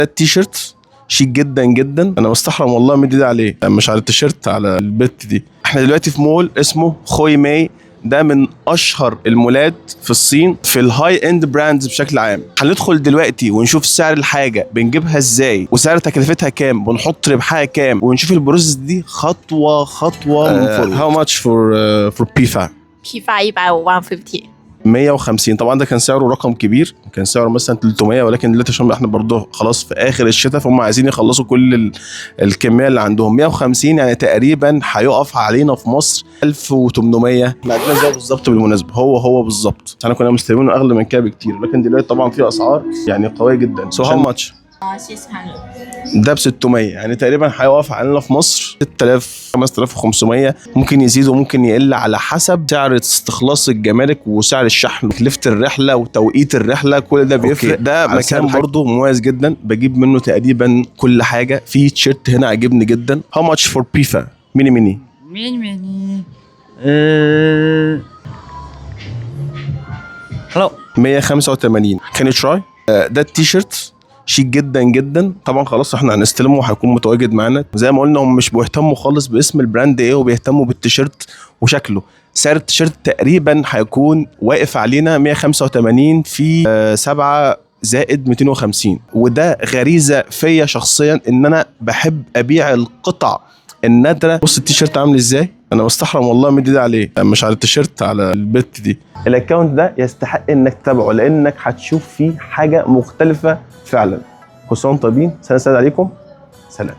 التيشيرت شيك جدا جدا، انا مستحرم والله مدي ده عليه، مش على التيشيرت، على البت دي. احنا دلوقتي في مول اسمه خوي ماي، ده من اشهر المولات في الصين في الهاي اند براندز بشكل عام. هندخل دلوقتي ونشوف سعر الحاجه بنجيبها ازاي وسعر تكلفتها كام ونحط ربحها كام، ونشوف البروسيس دي خطوه خطوه من فوق. How much for PIFA؟ 批发150 150. طبعا ده كان سعره رقم كبير، كان سعره مثلا 300، ولكن دلوقتي عشان احنا برضه خلاص في اخر الشتاء فهم عايزين يخلصوا كل الكميه اللي عندهم. 150 يعني تقريبا هيقف علينا في مصر 1800. احنا عندنا زي بالظبط بالمناسبه، هو بالظبط. احنا كنا مستلمينه اغلى من كده بكتير، لكن دلوقتي طبعا في اسعار يعني قويه جدا. سو هاو ماتش؟ 600 ده ب 600، يعني تقريبا هيقف علينا في مصر 6000 5500. ممكن يزيد وممكن يقل على حسب سعر استخلاص الجمارك وسعر الشحن وتكلفه الرحله وتوقيت الرحله، كل ده بيفرق. ده مكان برضه مميز جدا، بجيب منه تقريبا كل حاجه. في تيشيرت هنا عجبني جدا. هاو ماتش فور بيفا ميني؟ Hello. 185. كان يو تراي؟ ده التيشيرت شيك جدا جدا. طبعا خلاص احنا هنستلمه وهيكون متواجد معانا. زي ما قلنا هم مش بيهتموا خالص باسم البراند ايه، وبيهتموا بالتيشيرت وشكله. سعر التيشيرت تقريبا هيكون واقف علينا 185 في 7 زائد 250. وده غريزة فيا شخصيا ان انا بحب ابيع القطع النادرة. بص التيشيرت عامل ازاي، انا مستحرم والله مدي ده عليه، مش على التيشيرت، على البت دي. الاكونت ده يستحق انك تتابعه لانك هتشوف فيه حاجة مختلفة فعلا. كل سنة وانتم طيبين، سنة سعيدة عليكم، سلام.